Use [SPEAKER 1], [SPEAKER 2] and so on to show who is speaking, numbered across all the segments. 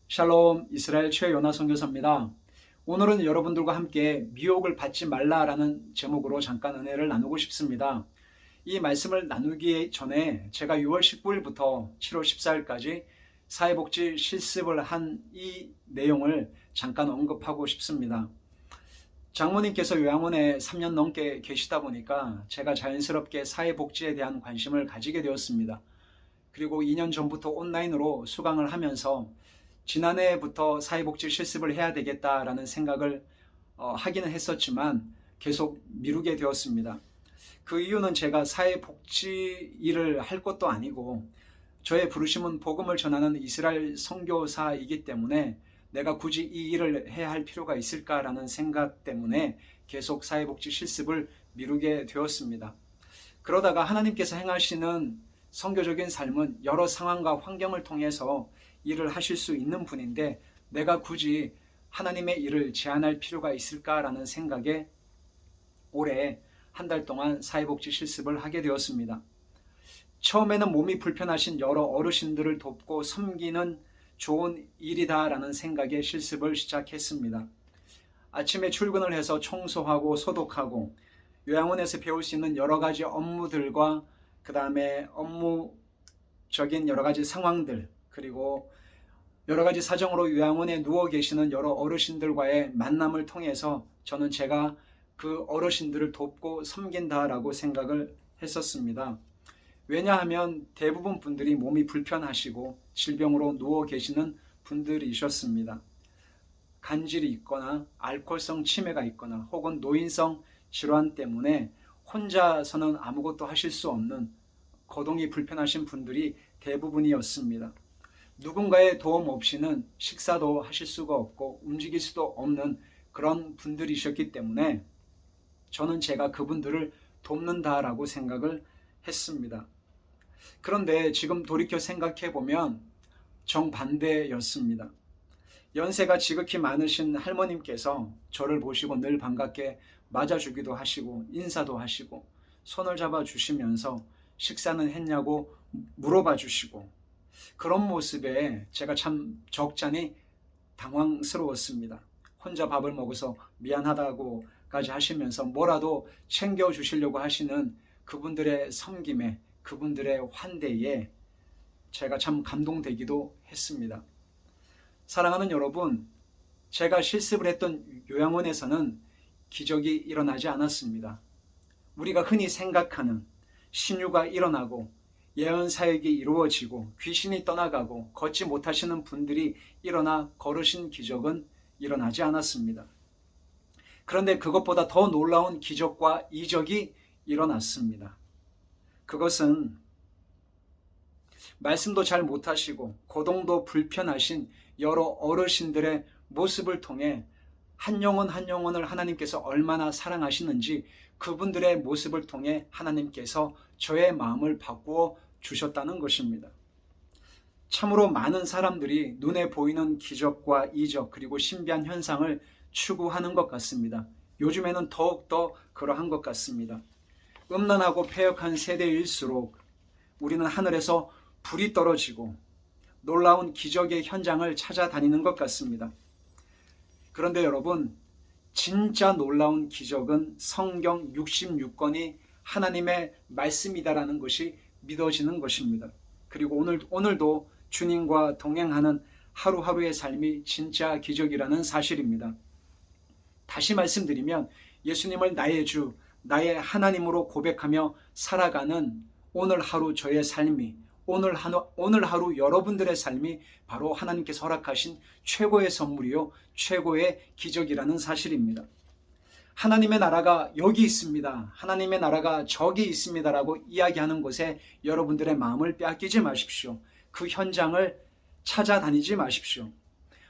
[SPEAKER 1] 샬롬, 이스라엘 최요나 선교사입니다. 오늘은 여러분들과 함께 미혹을 받지 말라라는 제목으로 잠깐 은혜를 나누고 싶습니다. 이 말씀을 나누기 전에 제가 6월 19일부터 7월 14일까지 사회복지 실습을 한 이 내용을 잠깐 언급하고 싶습니다. 장모님께서 요양원에 3년 넘게 계시다 보니까 제가 자연스럽게 사회복지에 대한 관심을 가지게 되었습니다. 그리고 2년 전부터 온라인으로 수강을 하면서 지난해부터 사회복지 실습을 해야 되겠다라는 생각을 하기는 했었지만 계속 미루게 되었습니다. 그 이유는 제가 사회복지 일을 할 것도 아니고 저의 부르심은 복음을 전하는 이스라엘 선교사이기 때문에 내가 굳이 이 일을 해야 할 필요가 있을까라는 생각 때문에 계속 사회복지 실습을 미루게 되었습니다. 그러다가 하나님께서 행하시는 선교적인 삶은 여러 상황과 환경을 통해서 일을 하실 수 있는 분인데 내가 굳이 하나님의 일을 제한할 필요가 있을까라는 생각에 올해 한 달 동안 사회복지 실습을 하게 되었습니다. 처음에는 몸이 불편하신 여러 어르신들을 돕고 섬기는 좋은 일이다라는 생각에 실습을 시작했습니다. 아침에 출근을 해서 청소하고 소독하고 요양원에서 배울 수 있는 여러 가지 업무들과 그 다음에 업무적인 여러 가지 상황들, 그리고 여러 가지 사정으로 요양원에 누워 계시는 여러 어르신들과의 만남을 통해서 저는 제가 그 어르신들을 돕고 섬긴다라고 생각을 했었습니다. 왜냐하면 대부분 분들이 몸이 불편하시고 질병으로 누워 계시는 분들이셨습니다. 간질이 있거나 알코올성 치매가 있거나 혹은 노인성 질환 때문에 혼자서는 아무것도 하실 수 없는 거동이 불편하신 분들이 대부분이었습니다. 누군가의 도움 없이는 식사도 하실 수가 없고 움직일 수도 없는 그런 분들이셨기 때문에 저는 제가 그분들을 돕는다라고 생각을 했습니다. 그런데 지금 돌이켜 생각해 보면 정반대였습니다. 연세가 지극히 많으신 할머님께서 저를 보시고 늘 반갑게 맞아주기도 하시고 인사도 하시고 손을 잡아 주시면서 식사는 했냐고 물어봐 주시고 그런 모습에 제가 참 적잖이 당황스러웠습니다. 혼자 밥을 먹어서 미안하다고까지 하시면서 뭐라도 챙겨주시려고 하시는 그분들의 섬김에, 그분들의 환대에 제가 참 감동되기도 했습니다. 사랑하는 여러분, 제가 실습을 했던 요양원에서는 기적이 일어나지 않았습니다. 우리가 흔히 생각하는 신유가 일어나고 예언 사역이 이루어지고 귀신이 떠나가고 걷지 못하시는 분들이 일어나 걸으신 기적은 일어나지 않았습니다. 그런데 그것보다 더 놀라운 기적과 이적이 일어났습니다. 그것은 말씀도 잘 못하시고 거동도 불편하신 여러 어르신들의 모습을 통해 한 영혼 한 영혼을 하나님께서 얼마나 사랑하시는지 그분들의 모습을 통해 하나님께서 저의 마음을 바꾸어 주셨다는 것입니다. 참으로 많은 사람들이 눈에 보이는 기적과 이적 그리고 신비한 현상을 추구하는 것 같습니다. 요즘에는 더욱더 그러한 것 같습니다. 음란하고 패역한 세대일수록 우리는 하늘에서 불이 떨어지고 놀라운 기적의 현장을 찾아다니는 것 같습니다. 그런데 여러분, 진짜 놀라운 기적은 성경 66권이 하나님의 말씀이다라는 것이 믿어지는 것입니다. 그리고 오늘도 주님과 동행하는 하루하루의 삶이 진짜 기적이라는 사실입니다. 다시 말씀드리면 예수님을 나의 주, 나의 하나님으로 고백하며 살아가는 오늘 하루 저의 삶이 오늘 하루 여러분들의 삶이 바로 하나님께서 허락하신 최고의 선물이요 최고의 기적이라는 사실입니다. 하나님의 나라가 여기 있습니다. 하나님의 나라가 저기 있습니다라고 이야기하는 곳에 여러분들의 마음을 빼앗기지 마십시오. 그 현장을 찾아다니지 마십시오.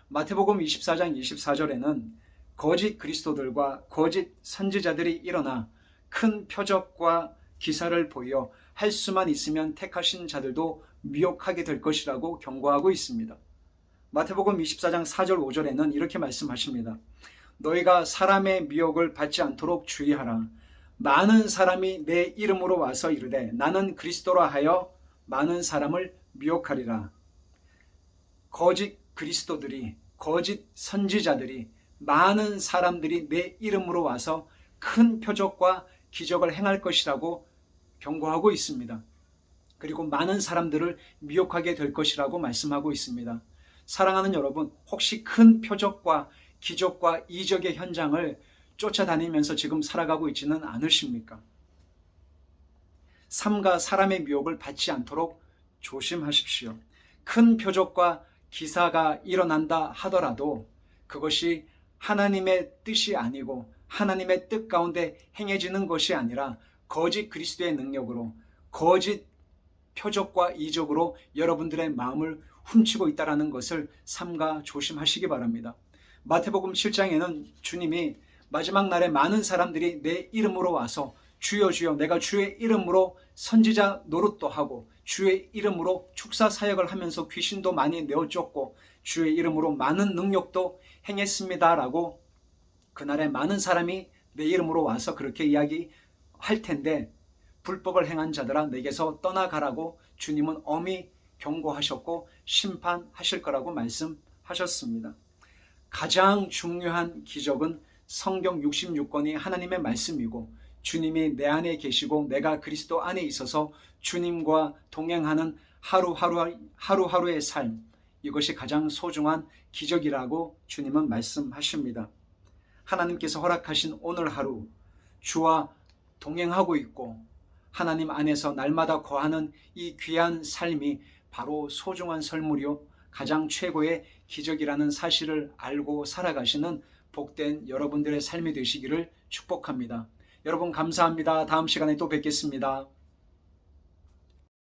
[SPEAKER 1] 마태복음 24장 24절에는 거짓 그리스도들과 거짓 선지자들이 일어나 큰 표적과 기사를 보여 할 수만 있으면 택하신 자들도 미혹하게 될 것이라고 경고하고 있습니다. 마태복음 24장 4절 5절에는 이렇게 말씀하십니다. 너희가 사람의 미혹을 받지 않도록 주의하라. 많은 사람이 내 이름으로 와서 이르되 나는 그리스도라 하여 많은 사람을 미혹하리라. 거짓 그리스도들이, 거짓 선지자들이, 많은 사람들이 내 이름으로 와서 큰 표적과 기적을 행할 것이라고 경고하고 있습니다. 그리고 많은 사람들을 미혹하게 될 것이라고 말씀하고 있습니다. 사랑하는 여러분, 혹시 큰 표적과 기적과 이적의 현장을 쫓아다니면서 지금 살아가고 있지는 않으십니까? 삶과 사람의 미혹을 받지 않도록 조심하십시오. 큰 표적과 기사가 일어난다 하더라도 그것이 하나님의 뜻이 아니고 하나님의 뜻 가운데 행해지는 것이 아니라 거짓 그리스도의 능력으로, 거짓 표적과 이적으로 여러분들의 마음을 훔치고 있다는 것을 삼가 조심하시기 바랍니다. 마태복음 7장에는 주님이 마지막 날에 많은 사람들이 내 이름으로 와서 주여 주여, 내가 주의 이름으로 선지자 노릇도 하고 주의 이름으로 축사 사역을 하면서 귀신도 많이 내어 쫓고 주의 이름으로 많은 능력도 행했습니다라고 그날에 많은 사람이 내 이름으로 와서 그렇게 이야기할 텐데, 불법을 행한 자들아 내게서 떠나가라고 주님은 엄히 경고하셨고 심판하실 거라고 말씀하셨습니다. 가장 중요한 기적은 성경 66권이 하나님의 말씀이고 주님이 내 안에 계시고 내가 그리스도 안에 있어서 주님과 동행하는 하루하루의 삶, 이것이 가장 소중한 기적이라고 주님은 말씀하십니다. 하나님께서 허락하신 오늘 하루, 주와 동행하고 있고 하나님 안에서 날마다 거하는 이 귀한 삶이 바로 소중한 선물이요 가장 최고의 기적이라는 사실을 알고 살아가시는 복된 여러분들의 삶이 되시기를 축복합니다. 여러분 감사합니다. 다음 시간에 또 뵙겠습니다.